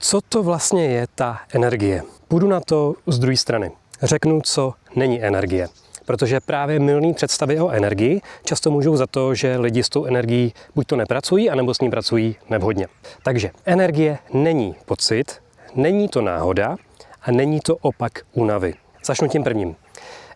Co to vlastně je ta energie? Půjdu na to z druhé strany. Řeknu, co není energie. Protože právě mylné představy o energii často můžou za to, že lidi s tou energií buď to nepracují, anebo s ní pracují nevhodně. Takže energie není pocit, není to náhoda a není to opak únavy. Začnu tím prvním.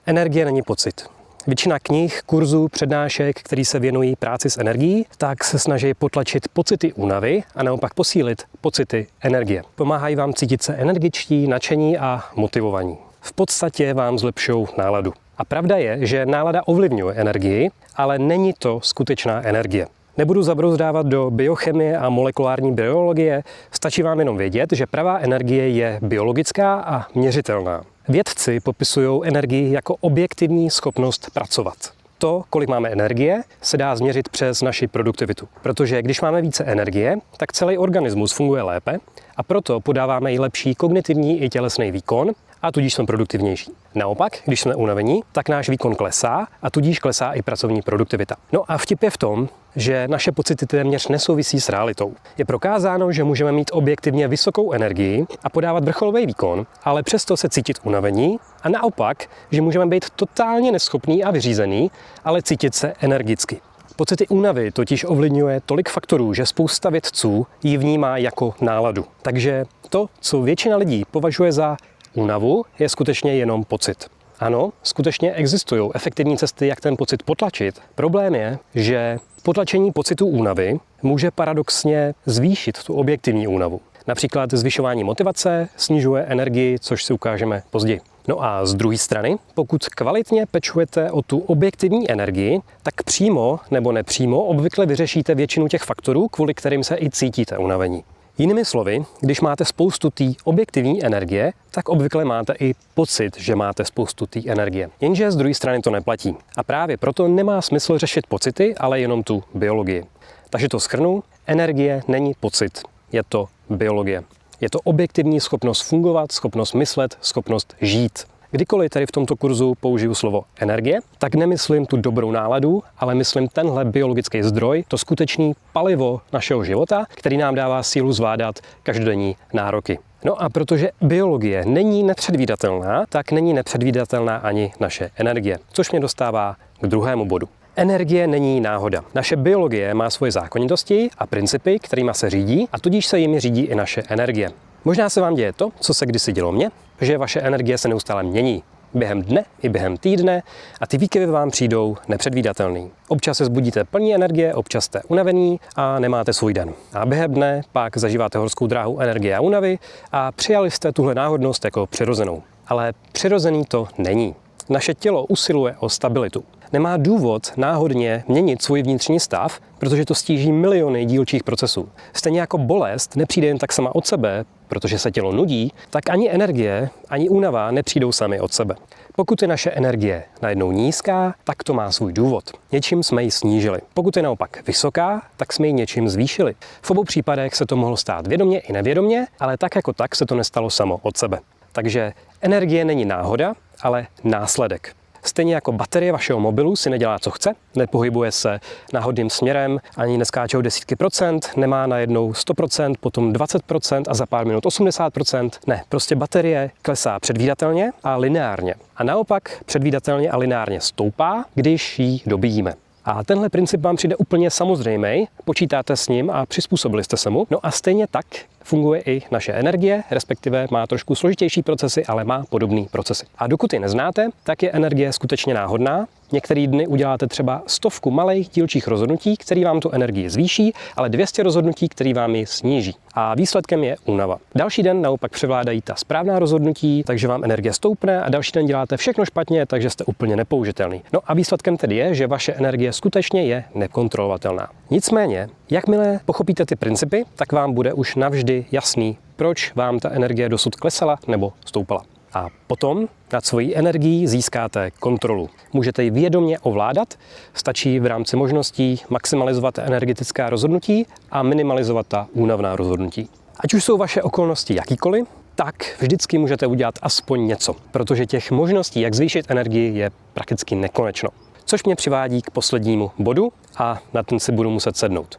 Energie není pocit. Většina knih, kurzů, přednášek, který se věnují práci s energií, tak se snaží potlačit pocity únavy a naopak posílit pocity energie. Pomáhají vám cítit se energičtí, nadšení a motivovaní. V podstatě vám zlepšou náladu. A pravda je, že nálada ovlivňuje energii, ale není to skutečná energie. Nebudu zabrouzdávat do biochemie a molekulární biologie, stačí vám jenom vědět, že pravá energie je biologická a měřitelná. Vědci popisují energii jako objektivní schopnost pracovat. To, kolik máme energie, se dá změřit přes naši produktivitu. Protože když máme více energie, tak celý organismus funguje lépe a proto podáváme i lepší kognitivní i tělesný výkon a tudíž jsme produktivnější. Naopak, když jsme unavení, tak náš výkon klesá a tudíž klesá i pracovní produktivita. No a vtip je v tom, že naše pocity téměř nesouvisí s realitou. Je prokázáno, že můžeme mít objektivně vysokou energii a podávat vrcholový výkon, ale přesto se cítit unavení a naopak, že můžeme být totálně neschopný a vyřízený, ale cítit se energicky. Pocity únavy totiž ovlivňuje tolik faktorů, že spousta vědců ji vnímá jako náladu. Takže to, co většina lidí považuje za únavu, je skutečně jenom pocit. Ano, skutečně existují efektivní cesty, jak ten pocit potlačit. Problém je, že potlačení pocitu únavy může paradoxně zvýšit tu objektivní únavu. Například zvyšování motivace snižuje energii, což si ukážeme později. No a z druhé strany, pokud kvalitně pečujete o tu objektivní energii, tak přímo nebo nepřímo obvykle vyřešíte většinu těch faktorů, kvůli kterým se i cítíte unavení. Jinými slovy, když máte spoustu té objektivní energie, tak obvykle máte i pocit, že máte spoustu té energie. Jenže z druhé strany to neplatí. A právě proto nemá smysl řešit pocity, ale jenom tu biologii. Takže to shrnu, energie není pocit, je to biologie. Je to objektivní schopnost fungovat, schopnost myslet, schopnost žít. Kdykoliv tady v tomto kurzu použiju slovo energie, tak nemyslím tu dobrou náladu, ale myslím tenhle biologický zdroj, to skutečný palivo našeho života, který nám dává sílu zvládat každodenní nároky. No a protože biologie není nepředvídatelná, tak není nepředvídatelná ani naše energie, což mě dostává k druhému bodu. Energie není náhoda. Naše biologie má svoje zákonitosti a principy, kterými se řídí, a tudíž se jimi řídí i naše energie. Možná se vám děje to, co se kdysi dělo mně, že vaše energie se neustále mění. Během dne i během týdne a ty výkyvy vám přijdou nepředvídatelný. Občas se zbudíte plní energie, občas jste unavený a nemáte svůj den. A během dne pak zažíváte horskou dráhu energie a únavy a přijali jste tuhle náhodnost jako přirozenou. Ale přirozený to není. Naše tělo usiluje o stabilitu. Nemá důvod náhodně měnit svůj vnitřní stav, protože to stíží miliony dílčích procesů. Stejně jako bolest nepřijde jen tak sama od sebe, protože se tělo nudí, tak ani energie, ani únava nepřijdou sami od sebe. Pokud je naše energie najednou nízká, tak to má svůj důvod. Něčím jsme ji snížili. Pokud je naopak vysoká, tak jsme ji něčím zvýšili. V obou případech se to mohlo stát vědomě i nevědomě, ale tak jako tak se to nestalo samo od sebe. Takže energie není náhoda, ale následek. Stejně jako baterie vašeho mobilu si nedělá, co chce, nepohybuje se náhodným směrem, ani neskáčou desítky procent, nemá najednou 100%, potom 20% a za pár minut 80%. Ne, prostě baterie klesá předvídatelně a lineárně. A naopak předvídatelně a lineárně stoupá, když ji dobíjíme. A tenhle princip vám přijde úplně samozřejmý, počítáte s ním a přizpůsobili jste se mu. No a stejně tak funguje i naše energie, respektive má trošku složitější procesy, ale má podobné procesy. A dokud ji neznáte, tak je energie skutečně náhodná. Některý dny uděláte třeba 100 malých dílčích rozhodnutí, které vám tu energii zvýší, ale 200 rozhodnutí, které vám ji sníží. A výsledkem je únava. Další den naopak převládají ta správná rozhodnutí, takže vám energie stoupne a další den děláte všechno špatně, takže jste úplně nepoužitelný. No a výsledkem tedy je, že vaše energie skutečně je nekontrolovatelná. Nicméně, jakmile pochopíte ty principy, tak vám bude už navždy jasný, proč vám ta energie dosud klesala nebo stoupala. A potom nad svojí energií získáte kontrolu. Můžete ji vědomě ovládat, stačí v rámci možností maximalizovat energetická rozhodnutí a minimalizovat ta únavná rozhodnutí. Ať už jsou vaše okolnosti jakýkoliv, tak vždycky můžete udělat aspoň něco, protože těch možností, jak zvýšit energii, je prakticky nekonečno. Což mě přivádí k poslednímu bodu a na ten si budu muset sednout.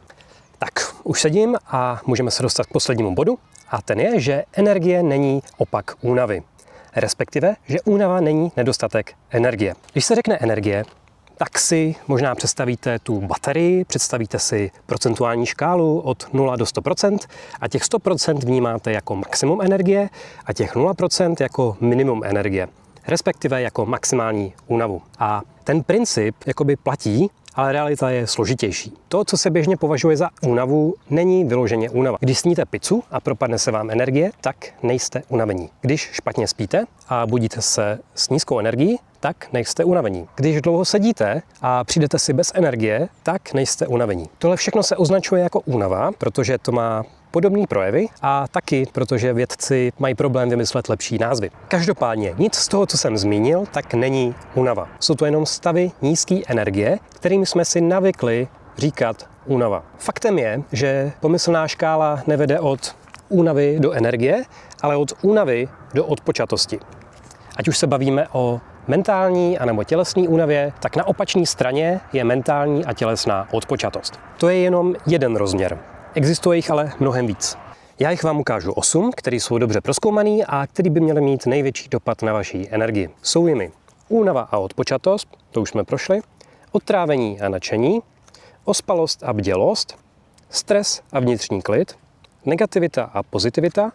Tak, už sedím a můžeme se dostat k poslednímu bodu a ten je, že energie není opak únavy. Respektive, že únava není nedostatek energie. Když se řekne energie, tak si možná představíte tu baterii, představíte si procentuální škálu od 0 do 100% a těch 100% vnímáte jako maximum energie a těch 0% jako minimum energie, respektive jako maximální únavu. A ten princip jakoby platí, ale realita je složitější. To, co se běžně považuje za únavu, není vyloženě únava. Když sníte pizzu a propadne se vám energie, tak nejste unavení. Když špatně spíte a budíte se s nízkou energií, tak nejste unavení. Když dlouho sedíte a přijdete si bez energie, tak nejste unavení. Tohle všechno se označuje jako únava, protože to má podobné projevy a taky, protože vědci mají problém vymyslet lepší názvy. Každopádně nic z toho, co jsem zmínil, tak není únava. Jsou to jenom stavy nízké energie, kterými jsme si navykli říkat únava. Faktem je, že pomyslná škála nevede od únavy do energie, ale od únavy do odpočatosti. Ať už se bavíme o mentální anebo tělesné únavě, tak na opačné straně je mentální a tělesná odpočatost. To je jenom jeden rozměr. Existuje jich ale mnohem víc. Já jich vám ukážu 8, které jsou dobře prozkoumaný a které by měly mít největší dopad na vaši energii. Jsou jimi únava a odpočatost, to už jsme prošli, odtrávení a nadšení, ospalost a bdělost, stres a vnitřní klid, negativita a pozitivita,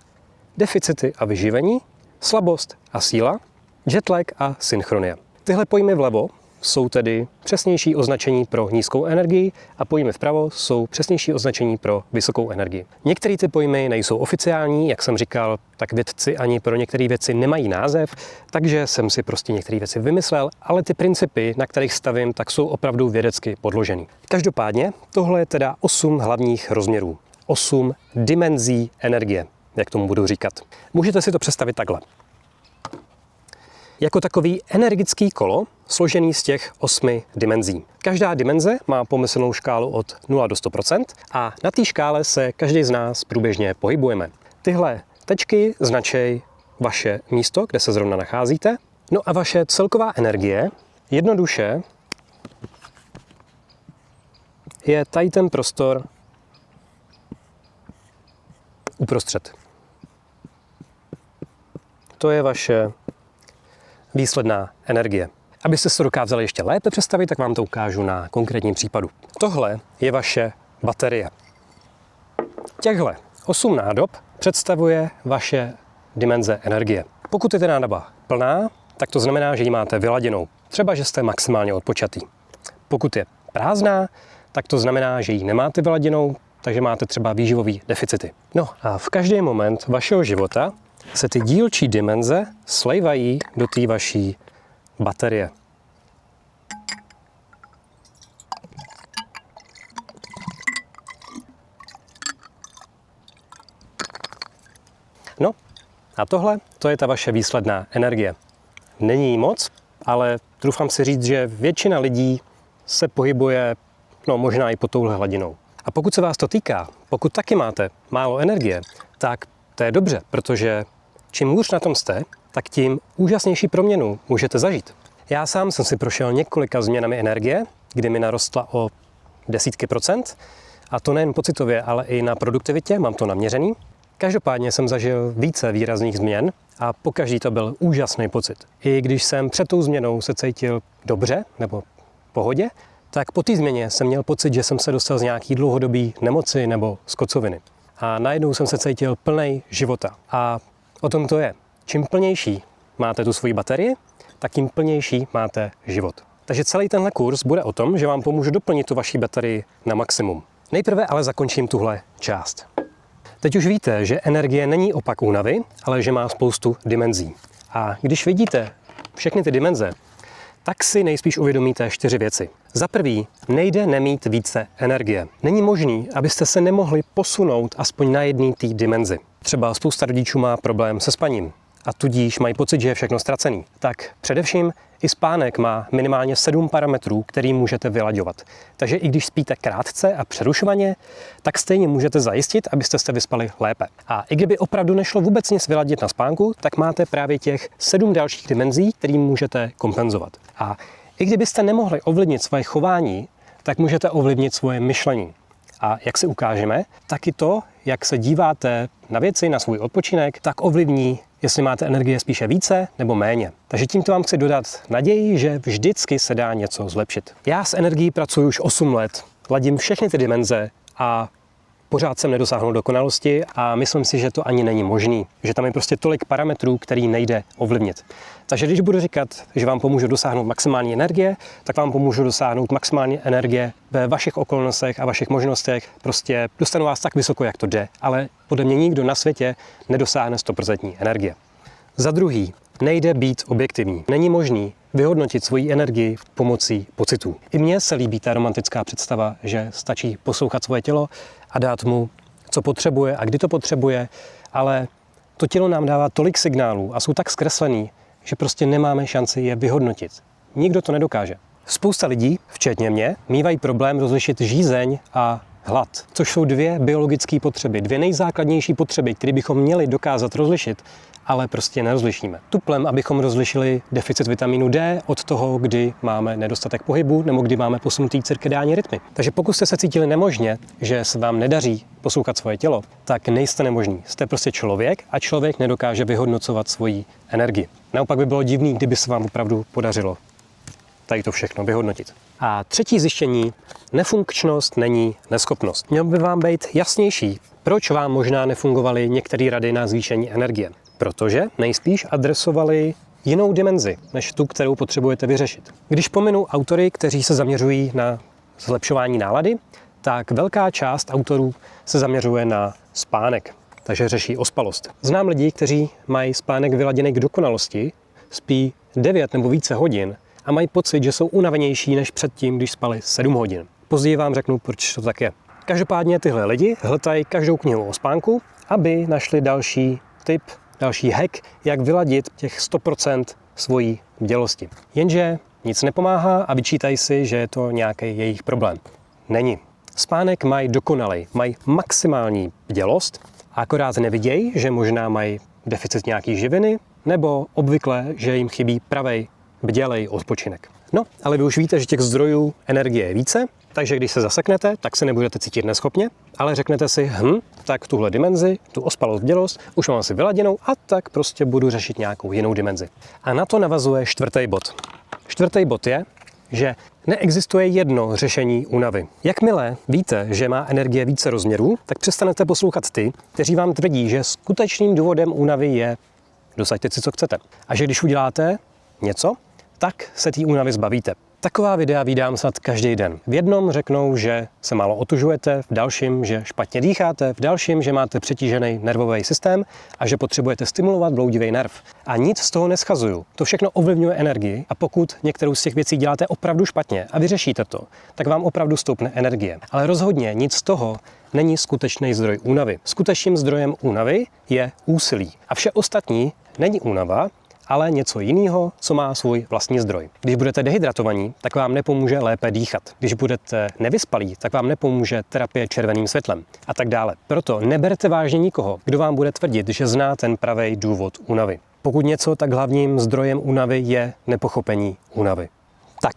deficity a vyživení, slabost a síla, jetlag a synchronie. Tyhle pojmy vlevo jsou tedy přesnější označení pro nízkou energii a pojmy vpravo jsou přesnější označení pro vysokou energii. Některé ty pojmy nejsou oficiální, jak jsem říkal, tak vědci ani pro některé věci nemají název, takže jsem si prostě některé věci vymyslel, ale ty principy, na kterých stavím, tak jsou opravdu vědecky podložený. Každopádně tohle je teda 8 hlavních rozměrů, 8 dimenzí energie, jak tomu budu říkat. Můžete si to představit takhle. Jako takový energický kolo složený z těch 8 dimenzí. Každá dimenze má pomyslnou škálu od 0 do 100% a na té škále se každý z nás průběžně pohybujeme. Tyhle tečky značí vaše místo, kde se zrovna nacházíte. No a vaše celková energie jednoduše je tady ten prostor uprostřed. To je vaše výsledná energie. Abyste se to dokázali ještě lépe představit, tak vám to ukážu na konkrétním případu. Tohle je vaše baterie. Těchhle 8 nádob představuje vaše dimenze energie. Pokud je ta nádoba plná, tak to znamená, že ji máte vyladěnou. Třeba, že jste maximálně odpočatý. Pokud je prázdná, tak to znamená, že ji nemáte vyladěnou, takže máte třeba výživový deficity. No a v každý moment vašeho života se ty dílčí dimenze slejvají do té vaší baterie. No a tohle, to je ta vaše výsledná energie. Není jí moc, ale troufám si říct, že většina lidí se pohybuje, no možná i pod touhle hladinou. A pokud se vás to týká, pokud taky máte málo energie, tak to je dobře, protože čím hůř na tom jste, tak tím úžasnější proměnu můžete zažít. Já sám jsem si prošel několika změnami energie, kdy mi narostla o desítky procent, a to nejen pocitově, ale i na produktivitě, mám to naměřený. Každopádně jsem zažil více výrazných změn a pokaždý to byl úžasný pocit. I když jsem před tou změnou se cítil dobře nebo v pohodě, tak po té změně jsem měl pocit, že jsem se dostal z nějaký dlouhodobý nemoci nebo z kocoviny. A najednou jsem se cítil plnej života. A o tom to je. Čím plnější máte tu svoji baterii, tak tím plnější máte život. Takže celý tenhle kurz bude o tom, že vám pomůžu doplnit tu vaši baterii na maximum. Nejprve ale zakončím tuhle část. Teď už víte, že energie není opak únavy, ale že má spoustu dimenzí. A když vidíte všechny ty dimenze, tak si nejspíš uvědomíte 4 věci. Za prvý, nejde nemít více energie. Není možný, abyste se nemohli posunout aspoň na jedné té dimenzi. Třeba spousta rodičů má problém se spaním a tudíž mají pocit, že je všechno ztracený. Tak především i spánek má minimálně 7 parametrů, který můžete vylaďovat. Takže i když spíte krátce a přerušovaně, tak stejně můžete zajistit, abyste se vyspali lépe. A i kdyby opravdu nešlo vůbec nic vyladit na spánku, tak máte právě těch 7 dalších dimenzí, kterým můžete kompenzovat. A i kdybyste nemohli ovlivnit svoje chování, tak můžete ovlivnit svoje myšlení. a jak si ukážeme, tak i to, jak se díváte na věci, na svůj odpočinek, tak ovlivní, jestli máte energie spíše více nebo méně. Takže tímto vám chci dodat naději, že vždycky se dá něco zlepšit. Já s energií pracuji už 8 let, ladím všechny ty dimenze a pořád jsem nedosáhnul dokonalosti a myslím si, že to ani není možný, že tam je prostě tolik parametrů, který nejde ovlivnit. Takže když budu říkat, že vám pomůžu dosáhnout maximální energie, tak vám pomůžu dosáhnout maximální energie ve vašich okolnostech a vašich možnostech. Prostě dostanu vás tak vysoko, jak to jde, ale podle mě nikdo na světě nedosáhne 100% energie. Za druhý, nejde být objektivní. Není možný vyhodnotit svoji energii pomocí pocitů. I mně se líbí ta romantická představa, že stačí poslouchat svoje tělo a dát mu, co potřebuje a kdy to potřebuje, ale to tělo nám dává tolik signálů a jsou tak zkreslený, že prostě nemáme šanci je vyhodnotit. Nikdo to nedokáže. Spousta lidí, včetně mě, mívají problém rozlišit žízeň a hlad, což jsou dvě biologické potřeby, dvě nejzákladnější potřeby, které bychom měli dokázat rozlišit, ale prostě nerozlišíme. Tuplem, abychom rozlišili deficit vitamínu D od toho, kdy máme nedostatek pohybu nebo kdy máme posunutý cirkadiální rytmy. Takže pokud jste se cítili nemožně, že se vám nedaří poslouchat svoje tělo, tak nejste nemožní. Jste prostě člověk a člověk nedokáže vyhodnocovat svoji energii. Naopak by bylo divný, kdyby se vám opravdu podařilo tady to všechno vyhodnotit. A třetí zjištění, nefunkčnost není neschopnost. Mělo by vám být jasnější, proč vám možná nefungovaly některé rady na zvýšení energie. Protože nejspíš adresovali jinou dimenzi, než tu, kterou potřebujete vyřešit. Když pominu autory, kteří se zaměřují na zlepšování nálady, tak velká část autorů se zaměřuje na spánek, takže řeší ospalost. Znám lidi, kteří mají spánek vyladěný k dokonalosti, spí 9 nebo více hodin a mají pocit, že jsou unavenější než předtím, když spali 7 hodin. Později vám řeknu, proč to tak je. Každopádně tyhle lidi hltají každou knihu o spánku, aby našli další tip, další hack, jak vyladit těch 100% svojí bdělosti. Jenže nic nepomáhá a vyčítají si, že je to nějaký jejich problém. Není. Spánek mají dokonalej, mají maximální bdělost, akorát nevidějí, že možná mají deficit nějaký živiny, nebo obvykle, že jim chybí pravej, bdělej odpočinek. No, ale vy už víte, že těch zdrojů energie je více, takže když se zaseknete, tak se nebudete cítit neschopně, ale řeknete si, tak tuhle dimenzi, tu ospalost, bdělost, už mám asi vyladěnou a tak prostě budu řešit nějakou jinou dimenzi. A na to navazuje čtvrtý bod. Čtvrtý bod je, že neexistuje jedno řešení únavy. Jakmile víte, že má energie více rozměrů, tak přestanete poslouchat ty, kteří vám tvrdí, že skutečným důvodem únavy je dosaďte si, co chcete. A že když uděláte něco, tak se té únavy zbavíte. Taková videa vídám snad každý den. V jednom řeknou, že se málo otužujete, v dalším, že špatně dýcháte, v dalším, že máte přetížený nervový systém a že potřebujete stimulovat bloudivý nerv. A nic z toho neschazuju. To všechno ovlivňuje energii a pokud některou z těch věcí děláte opravdu špatně a vyřešíte to, tak vám opravdu stoupne energie. Ale rozhodně nic z toho není skutečný zdroj únavy. Skutečným zdrojem únavy je úsilí. A vše ostatní není únava, ale něco jiného, co má svůj vlastní zdroj. Když budete dehydratovaní, tak vám nepomůže lépe dýchat. Když budete nevyspalí, tak vám nepomůže terapie červeným světlem a tak dále. Proto neberte vážně nikoho, kdo vám bude tvrdit, že zná ten pravý důvod únavy. Pokud něco, tak hlavním zdrojem únavy je nepochopení únavy. Tak,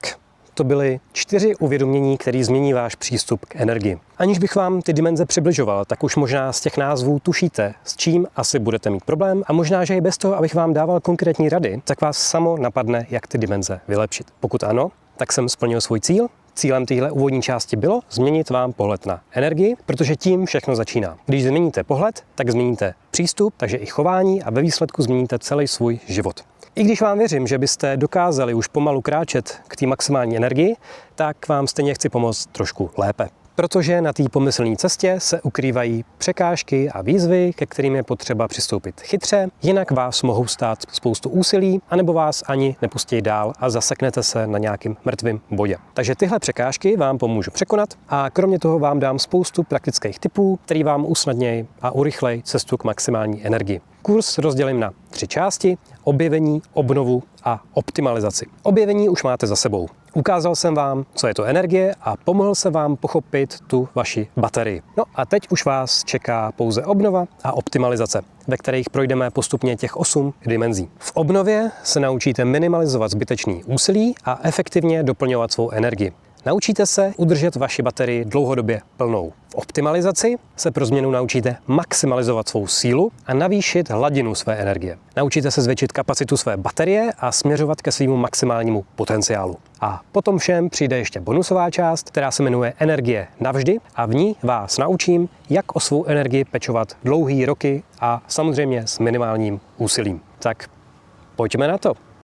to byly 4 uvědomění, které změní váš přístup k energii. Aniž bych vám ty dimenze přibližoval, tak už možná z těch názvů tušíte, s čím asi budete mít problém a možná, že i bez toho, abych vám dával konkrétní rady, tak vás samo napadne, jak ty dimenze vylepšit. Pokud ano, tak jsem splnil svůj cíl. Cílem téhle úvodní části bylo změnit vám pohled na energii, protože tím všechno začíná. Když změníte pohled, tak změníte přístup, takže i chování a ve výsledku změníte celý svůj život. I když vám věřím, že byste dokázali už pomalu kráčet k té maximální energii, tak vám stejně chci pomoct trošku lépe. Protože na té pomyslné cestě se ukrývají překážky a výzvy, ke kterým je potřeba přistoupit chytře, jinak vás mohou stát spoustu úsilí, anebo vás ani nepustí dál a zaseknete se na nějakým mrtvým bodě. Takže tyhle překážky vám pomůžu překonat a kromě toho vám dám spoustu praktických tipů, který vám usnadnějí a urychlejí cestu k maximální energii. Kurs rozdělím na 3 části: objevení, obnovu a optimalizaci. Objevení už máte za sebou. Ukázal jsem vám, co je to energie a pomohl jsem vám pochopit tu vaši baterii. No a teď už vás čeká pouze obnova a optimalizace, ve kterých projdeme postupně těch 8 dimenzí. V obnově se naučíte minimalizovat zbytečný úsilí a efektivně doplňovat svou energii. Naučíte se udržet vaši baterii dlouhodobě plnou. V optimalizaci se pro změnu naučíte maximalizovat svou sílu a navýšit hladinu své energie. Naučíte se zvětšit kapacitu své baterie a směřovat ke svému maximálnímu potenciálu. A potom všem přijde ještě bonusová část, která se jmenuje Energie navždy a v ní vás naučím, jak o svou energii pečovat dlouhý roky a samozřejmě s minimálním úsilím. Tak pojďme na to.